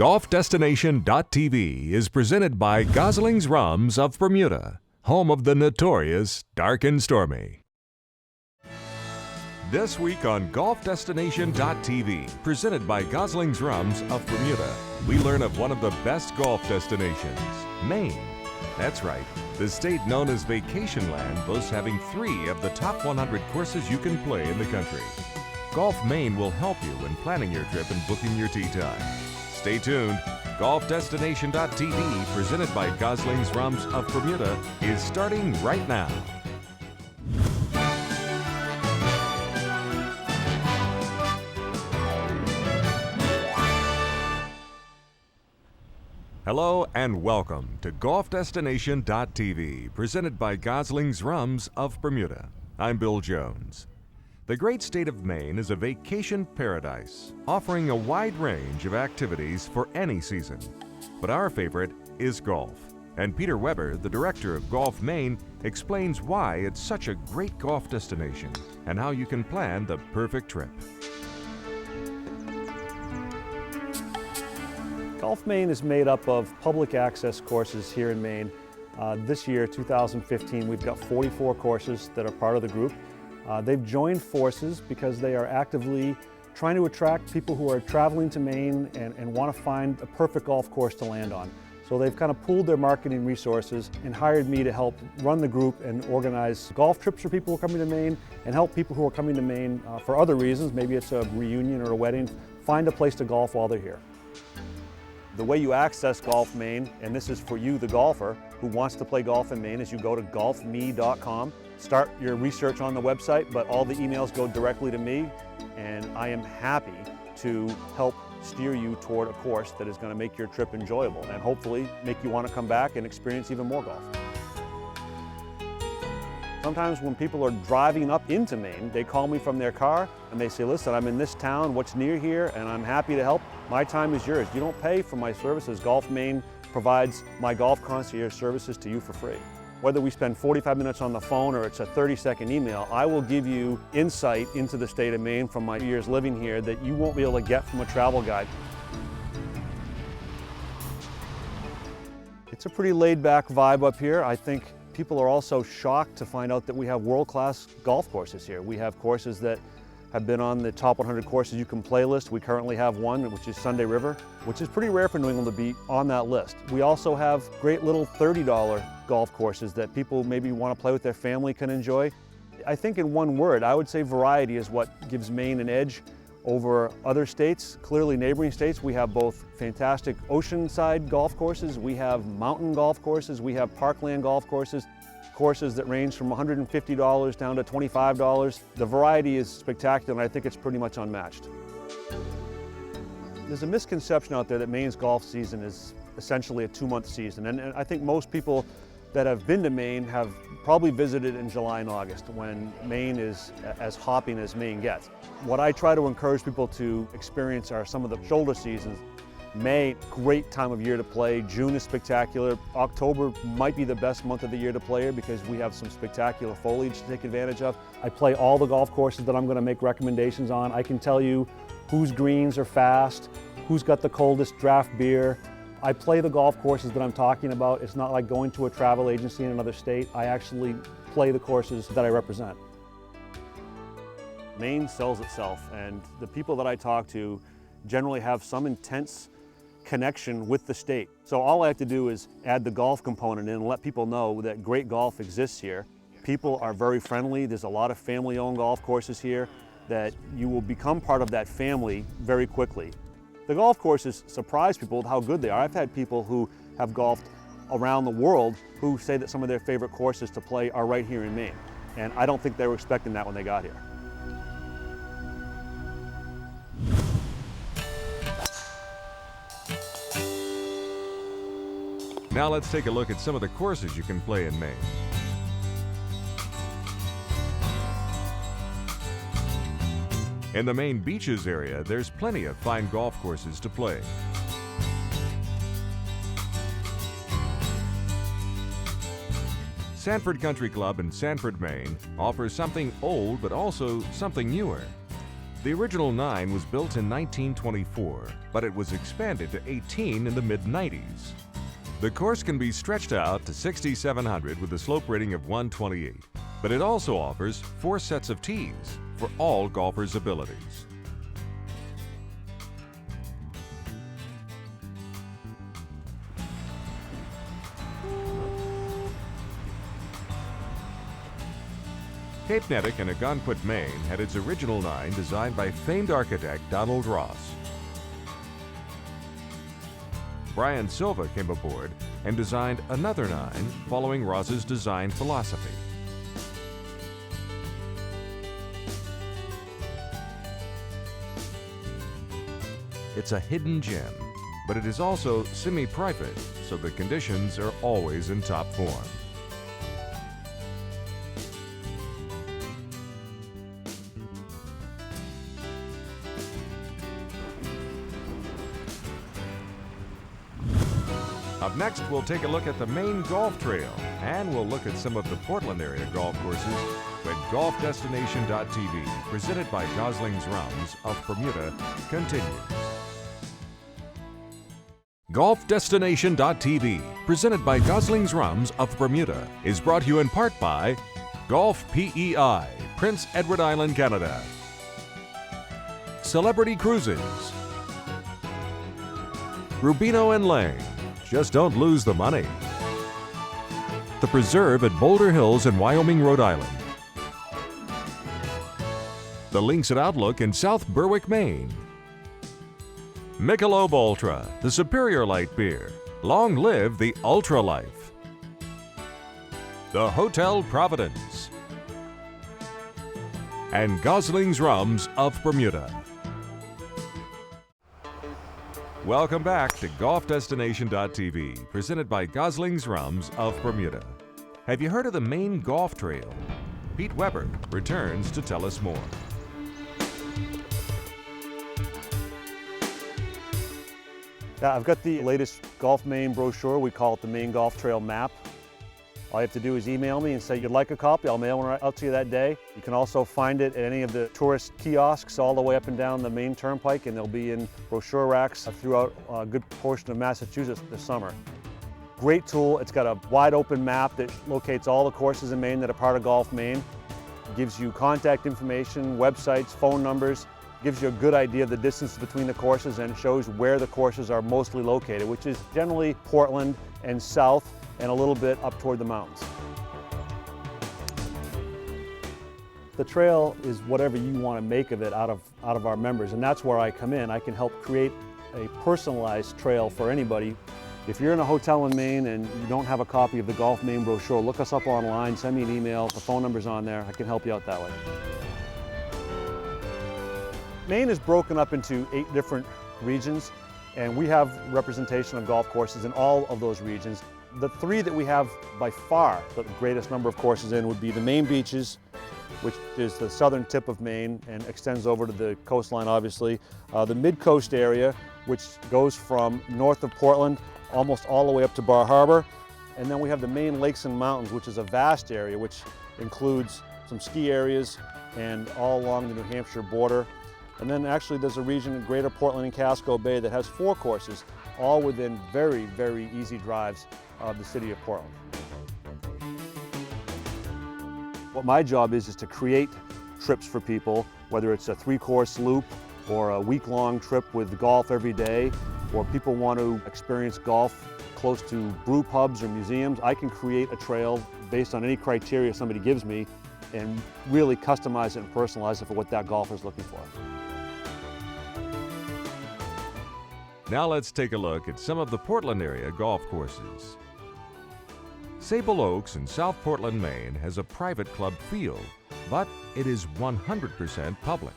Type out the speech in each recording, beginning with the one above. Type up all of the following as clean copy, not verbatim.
GolfDestination.tv is presented by Gosling's Rums of Bermuda, home of the notorious Dark and Stormy. This week on GolfDestination.tv, presented by Gosling's Rums of Bermuda, we learn of one of the best golf destinations, Maine. That's right, the state known as Vacation Land boasts having 3 of the top 100 courses you can play in the country. Golf Maine will help you in planning your trip and booking your tee time. Stay tuned. GolfDestination.tv, presented by Gosling's Rums of Bermuda, is starting right now. Hello and welcome to GolfDestination.tv, presented by Gosling's Rums of Bermuda. I'm Bill Jones. The great state of Maine is a vacation paradise, offering a wide range of activities for any season. But our favorite is golf. And Peter Weber, the director of Golf Maine, explains why it's such a great golf destination and how you can plan the perfect trip. Golf Maine is made up of public access courses here in Maine. This year, 2015, we've got 44 courses that are part of the group. They've joined forces because they are actively trying to attract people who are traveling to Maine and want to find a perfect golf course to land on. So they've kind of pooled their marketing resources and hired me to help run the group and organize golf trips for people who are coming to Maine and help people who are coming to Maine for other reasons, maybe it's a reunion or a wedding, find a place to golf while they're here. The way you access Golf Maine, and this is for you, the golfer, who wants to play golf in Maine, is you go to golfme.com. Start your research on the website, but all the emails go directly to me, and I am happy to help steer you toward a course that is going to make your trip enjoyable and hopefully make you want to come back and experience even more golf. Sometimes when people are driving up into Maine, they call me from their car and they say, listen, I'm in this town, what's near here, and I'm happy to help. My time is yours. You don't pay for my services. Golf Maine provides my golf concierge services to you for free. Whether we spend 45 minutes on the phone or it's a 30-second email, I will give you insight into the state of Maine from my years living here that you won't be able to get from a travel guide. It's a pretty laid-back vibe up here. I think people are also shocked to find out that we have world-class golf courses here. We have courses that have been on the top 100 courses you can play list. We currently have one, which is Sunday River, which is pretty rare for New England to be on that list. We also have great little $30 golf courses that people maybe want to play with their family can enjoy. I think in one word, I would say variety is what gives Maine an edge over other states. Clearly neighboring states, we have both fantastic oceanside golf courses, we have mountain golf courses, we have parkland golf courses. Courses that range from $150 down to $25. The variety is spectacular, and I think it's pretty much unmatched. There's a misconception out there that Maine's golf season is essentially a 2-month season, and I think most people that have been to Maine have probably visited in July and August, when Maine is as hopping as Maine gets. What I try to encourage people to experience are some of the shoulder seasons. May, great time of year to play. June is spectacular. October might be the best month of the year to play here because we have some spectacular foliage to take advantage of. I play all the golf courses that I'm going to make recommendations on. I can tell you whose greens are fast, who's got the coldest draft beer. I play the golf courses that I'm talking about. It's not like going to a travel agency in another state. I actually play the courses that I represent. Maine sells itself, and the people that I talk to generally have some intense connection with the state. So all I have to do is add the golf component in and let people know that great golf exists here. People are very friendly. There's a lot of family-owned golf courses here that you will become part of that family very quickly. The golf courses surprise people with how good they are. I've had people who have golfed around the world who say that some of their favorite courses to play are right here in Maine. And I don't think they were expecting that when they got here. Now let's take a look at some of the courses you can play in Maine. In the Maine beaches area, there's plenty of fine golf courses to play. Sanford Country Club in Sanford, Maine offers something old but also something newer. The original 9 was built in 1924, but it was expanded to 18 in the mid-90s. The course can be stretched out to 6,700 with a slope rating of 128, but it also offers 4 sets of tees for all golfers' abilities. Cape Nettic in Algonquin, Maine had its original 9 designed by famed architect Donald Ross. Brian Silva came aboard and designed another 9 following Ross's design philosophy. It's a hidden gem, but it is also semi-private, so the conditions are always in top form. Up next, we'll take a look at the Maine Golf Trail, and we'll look at some of the Portland area golf courses when GolfDestination.tv, presented by Gosling's Rums of Bermuda, continues. GolfDestination.tv, presented by Gosling's Rums of Bermuda, is brought to you in part by Golf PEI, Prince Edward Island, Canada, Celebrity Cruises, Rubino and Lang, just don't lose the money, The Preserve at Boulder Hills in Wyoming, Rhode Island, The Links at Outlook in South Berwick, Maine, Michelob Ultra, the superior light beer. Long live the Ultra Life. The Hotel Providence. And Gosling's Rums of Bermuda. Welcome back to GolfDestination.tv, presented by Gosling's Rums of Bermuda. Have you heard of the Maine Golf Trail? Pete Weber returns to tell us more. Yeah, I've got the latest Golf Maine brochure. We call it the Maine Golf Trail Map. All you have to do is email me and say you'd like a copy. I'll mail one out to you that day. You can also find it at any of the tourist kiosks all the way up and down the Maine Turnpike, and they'll be in brochure racks throughout a good portion of Massachusetts this summer. Great tool. It's got a wide open map that locates all the courses in Maine that are part of Golf Maine. It gives you contact information, websites, phone numbers. Gives you a good idea of the distance between the courses and shows where the courses are mostly located, which is generally Portland and south and a little bit up toward the mountains. The trail is whatever you want to make of it out of our members, and that's where I come in. I can help create a personalized trail for anybody. If you're in a hotel in Maine and you don't have a copy of the Golf Maine brochure, look us up online, send me an email, the phone number's on there. I can help you out that way. Maine is broken up into 8 different regions, and we have representation of golf courses in all of those regions. The 3 that we have by far the greatest number of courses in would be the Maine Beaches, which is the southern tip of Maine and extends over to the coastline, obviously. The Mid-Coast area, which goes from north of Portland almost all the way up to Bar Harbor. And then we have the Maine Lakes and Mountains, which is a vast area, which includes some ski areas and all along the New Hampshire border. And then actually there's a region in Greater Portland and Casco Bay that has 4 courses, all within very, very easy drives of the city of Portland. What my job is to create trips for people, whether it's a 3-course loop or a week-long trip with golf every day, or people want to experience golf close to brew pubs or museums. I can create a trail based on any criteria somebody gives me and really customize it and personalize it for what that golfer is looking for. Now let's take a look at some of the Portland area golf courses. Sable Oaks in South Portland, Maine has a private club field, but it is 100% public.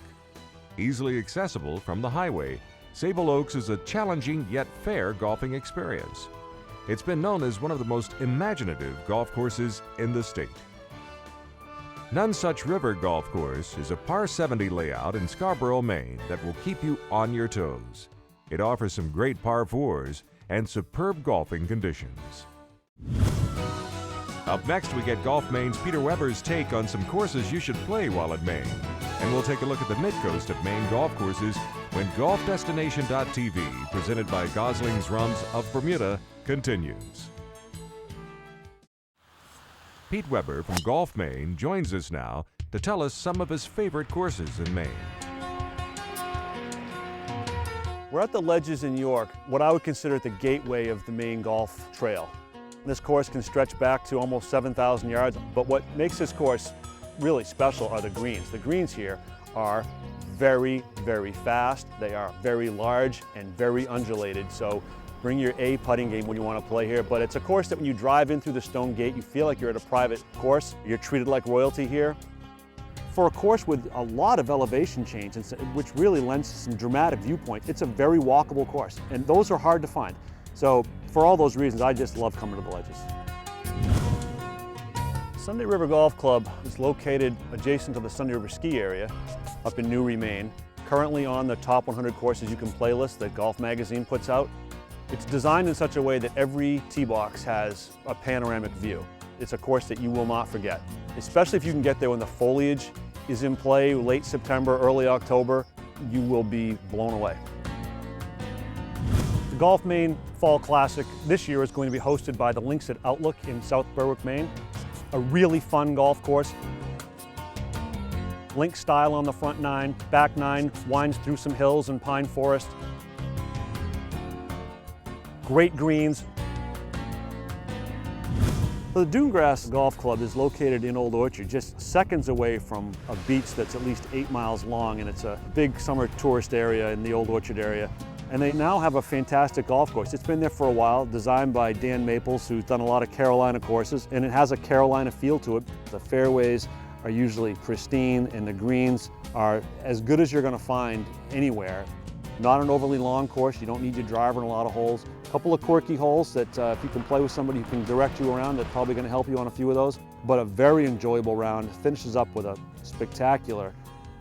Easily accessible from the highway, Sable Oaks is a challenging yet fair golfing experience. It's been known as one of the most imaginative golf courses in the state. Nonesuch River Golf Course is a par 70 layout in Scarborough, Maine that will keep you on your toes. It offers some great par 4s and superb golfing conditions. Up next, we get Golf Maine's Peter Weber's take on some courses you should play while at Maine. And we'll take a look at the mid-coast of Maine golf courses when GolfDestination.tv, presented by Gosling's Rums of Bermuda, continues. Pete Weber from Golf Maine joins us now to tell us some of his favorite courses in Maine. We're at the Ledges in York, what I would consider the gateway of the Maine Golf Trail. This course can stretch back to almost 7,000 yards, but what makes this course really special are the greens. The greens here are very, very fast. They are very large and very undulated, so bring your A putting game when you want to play here. But it's a course that when you drive in through the stone gate, you feel like you're at a private course. You're treated like royalty here. For a course with a lot of elevation change, which really lends to some dramatic viewpoint, it's a very walkable course, and those are hard to find. So for all those reasons, I just love coming to the Ledges. Sunday River Golf Club is located adjacent to the Sunday River ski area up in Newry, Maine. Currently on the top 100 courses you can play list that Golf Magazine puts out. It's designed in such a way that every tee box has a panoramic view. It's a course that you will not forget, especially if you can get there when the foliage is in play, late September, early October. You will be blown away. The Golf Maine Fall Classic this year is going to be hosted by the Links at Outlook in South Berwick, Maine. A really fun golf course. Link style on the front nine, back nine winds through some hills and pine forest. Great greens. The Dunegrass Golf Club is located in Old Orchard, just seconds away from a beach that's at least 8 miles long, and it's a big summer tourist area in the Old Orchard area. And they now have a fantastic golf course. It's been there for a while, designed by Dan Maples, who's done a lot of Carolina courses, and it has a Carolina feel to it. The fairways are usually pristine, and the greens are as good as you're going to find anywhere. Not an overly long course. You don't need your driver in a lot of holes. A couple of quirky holes that if you can play with somebody who can direct you around, that's probably going to help you on a few of those. But a very enjoyable round. Finishes up with a spectacular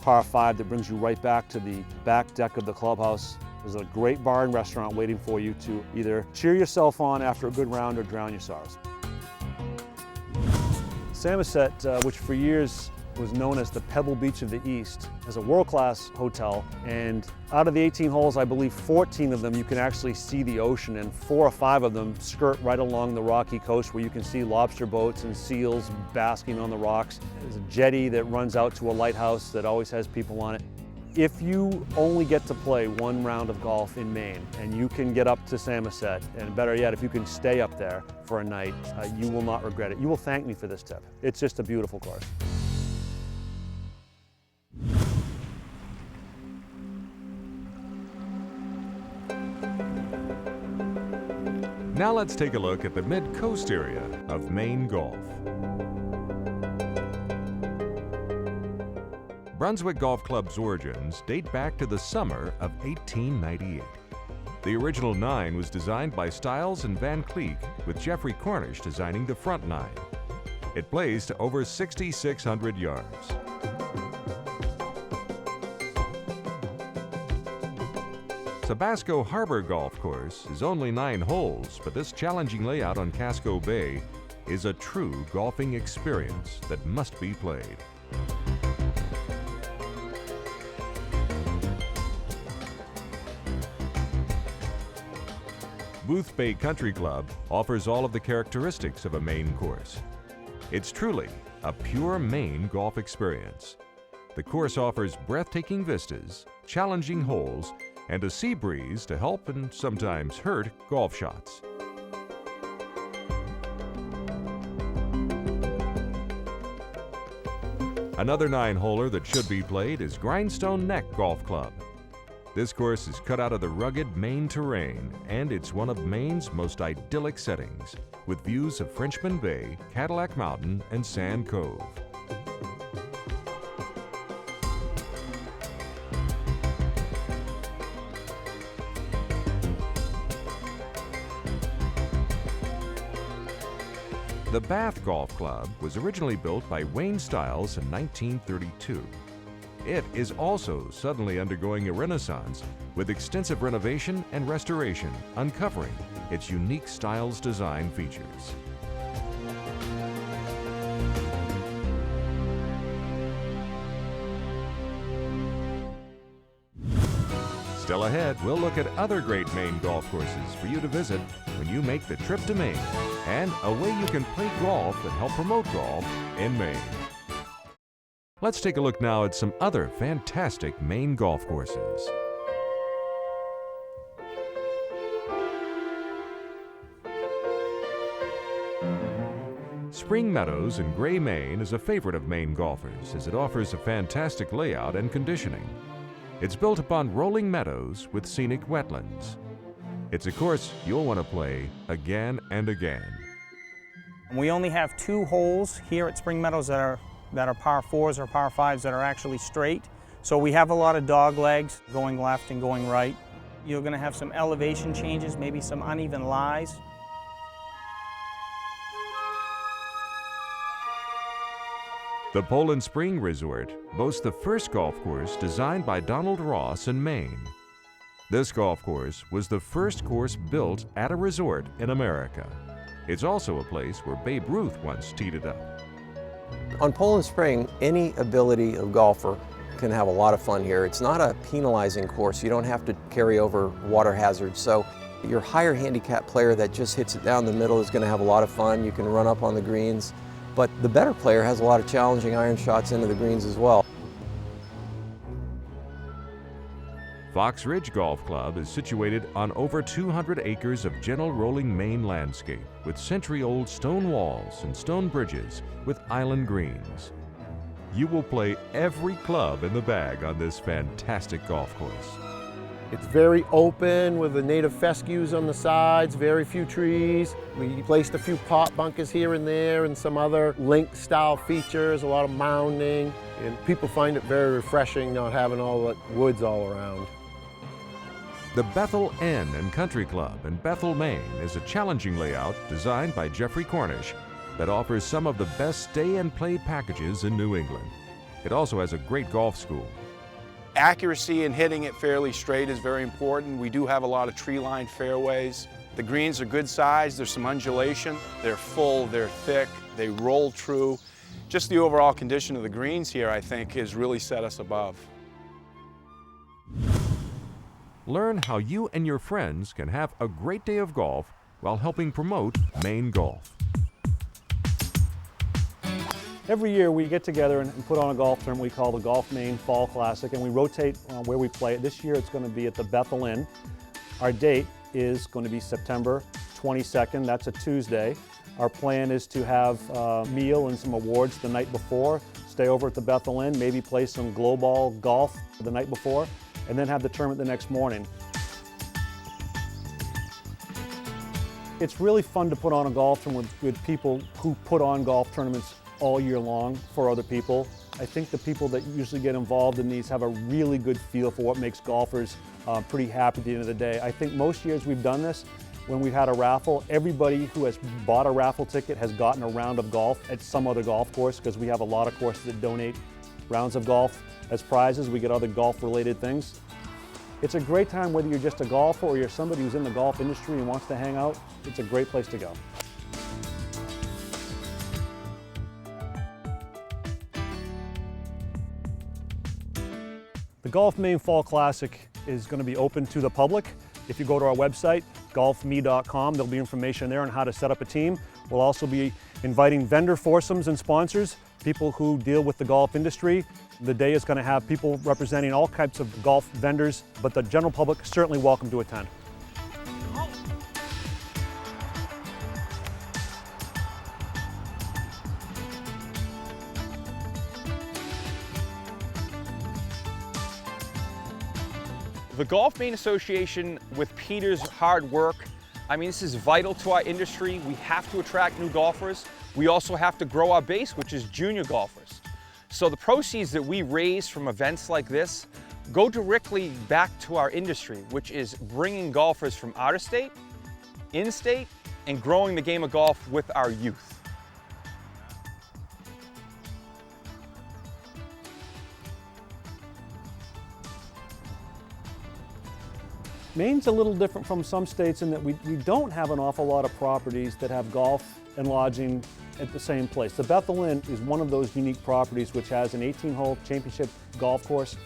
par 5 that brings you right back to the back deck of the clubhouse. There's a great bar and restaurant waiting for you to either cheer yourself on after a good round or drown your sorrows. Samoset, which for years was known as the Pebble Beach of the East, is a world-class hotel, and out of the 18 holes, I believe 14 of them you can actually see the ocean, and 4 or 5 of them skirt right along the rocky coast where you can see lobster boats and seals basking on the rocks. There's a jetty that runs out to a lighthouse that always has people on it. If you only get to play one round of golf in Maine and you can get up to Samoset, and better yet, if you can stay up there for a night, you will not regret it. You will thank me for this tip. It's just a beautiful course. Now let's take a look at the mid-coast area of Maine golf. Brunswick Golf Club's origins date back to the summer of 1898. The original 9 was designed by Stiles and Van Cleek, with Jeffrey Cornish designing the front 9. It plays to over 6,600 yards. Tabasco Harbor Golf Course is only 9 holes, but this challenging layout on Casco Bay is a true golfing experience that must be played. Boothbay Country Club offers all of the characteristics of a Maine course. It's truly a pure Maine golf experience. The course offers breathtaking vistas, challenging holes, and a sea breeze to help and sometimes hurt golf shots. Another 9-holer that should be played is Grindstone Neck Golf Club. This course is cut out of the rugged Maine terrain, and it's one of Maine's most idyllic settings, with views of Frenchman Bay, Cadillac Mountain, and Sand Cove. The Bath Golf Club was originally built by Wayne Stiles in 1932. It is also suddenly undergoing a renaissance with extensive renovation and restoration, uncovering its unique Stiles design features. Still ahead, we'll look at other great Maine golf courses for you to visit when you make the trip to Maine, and a way you can play golf and help promote golf in Maine. Let's take a look now at some other fantastic Maine golf courses. Spring Meadows in Gray, Maine is a favorite of Maine golfers as it offers a fantastic layout and conditioning. It's built upon rolling meadows with scenic wetlands. It's a course you'll want to play again and again. We only have 2 holes here at Spring Meadows that are par 4s or par 5s that are actually straight. So we have a lot of dog legs going left and going right. You're going to have some elevation changes, maybe some uneven lies. The Poland Spring Resort boasts the first golf course designed by Donald Ross in Maine. This golf course was the first course built at a resort in America. It's also a place where Babe Ruth once teed it up. On Poland Spring, any ability of golfer can have a lot of fun here. It's not a penalizing course. You don't have to carry over water hazards. So your higher handicap player that just hits it down the middle is going to have a lot of fun. You can run up on the greens. But the better player has a lot of challenging iron shots into the greens as well. Fox Ridge Golf Club is situated on over 200 acres of gentle rolling Maine landscape with century-old stone walls and stone bridges with island greens. You will play every club in the bag on this fantastic golf course. It's very open with the native fescues on the sides, very few trees. We placed a few pot bunkers here and there and some other link style features, a lot of mounding, and people find it very refreshing not having all the woods all around. The Bethel Inn and Country Club in Bethel, Maine is a challenging layout designed by Jeffrey Cornish that offers some of the best stay and play packages in New England. It also has a great golf school. Accuracy in hitting it fairly straight is very important. We do have a lot of tree-lined fairways. The greens are good size, there's some undulation, they're full, they're thick, they roll true. Just the overall condition of the greens here, I think, has really set us above. Learn how you and your friends can have a great day of golf while helping promote Maine golf. Every year we get together and put on a golf tournament we call the Golf Maine Fall Classic, and we rotate where we play it. This year it's going to be at the Bethel Inn. Our date is going to be September 22nd, that's a Tuesday. Our plan is to have a meal and some awards the night before, stay over at the Bethel Inn, maybe play some glow ball golf the night before, and then have the tournament the next morning. It's really fun to put on a golf tournament with people who put on golf tournaments all year long for other people. I think the people that usually get involved in these have a really good feel for what makes golfers pretty happy at the end of the day. I think most years we've done this, when we've had a raffle, everybody who has bought a raffle ticket has gotten a round of golf at some other golf course, because we have a lot of courses that donate rounds of golf as prizes. We get other golf-related things. It's a great time whether you're just a golfer or you're somebody who's in the golf industry and wants to hang out. It's a great place to go. The Golf Maine Fall Classic is going to be open to the public. If you go to our website, golfme.com, there'll be information there on how to set up a team. We'll also be inviting vendor foursomes and sponsors, people who deal with the golf industry. The day is going to have people representing all types of golf vendors, but the general public is certainly welcome to attend. The Golf Maine Association, with Peter's hard work, I mean, this is vital to our industry. We have to attract new golfers. We also have to grow our base, which is junior golfers. So the proceeds that we raise from events like this go directly back to our industry, which is bringing golfers from out of state, in state, and growing the game of golf with our youth. Maine's a little different from some states in that we don't have an awful lot of properties that have golf and lodging at the same place. The Bethel Inn is one of those unique properties which has an 18-hole championship golf course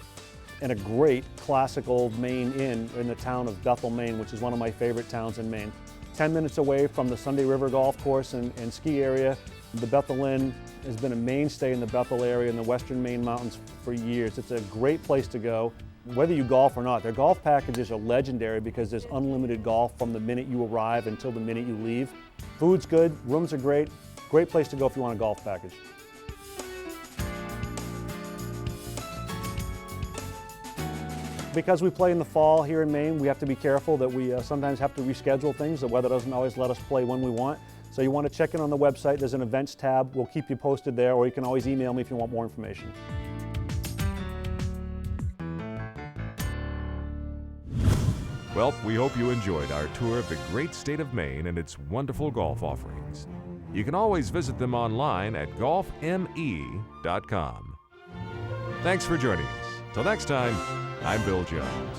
and a great classical Maine inn in the town of Bethel, Maine, which is one of my favorite towns in Maine. 10 minutes away from the Sunday River Golf Course and ski area. The Bethel Inn has been a mainstay in the Bethel area in the western Maine mountains for years. It's a great place to go. Whether you golf or not, their golf packages are legendary because there's unlimited golf from the minute you arrive until the minute you leave. Food's good, rooms are great. Great place to go if you want a golf package. Because we play in the fall here in Maine, we have to be careful that we sometimes have to reschedule things. The weather doesn't always let us play when we want. So you want to check in on the website. There's an events tab. We'll keep you posted there, or you can always email me if you want more information. Well, we hope you enjoyed our tour of the great state of Maine and its wonderful golf offerings. You can always visit them online at golfme.com. Thanks for joining us. Till next time, I'm Bill Jones.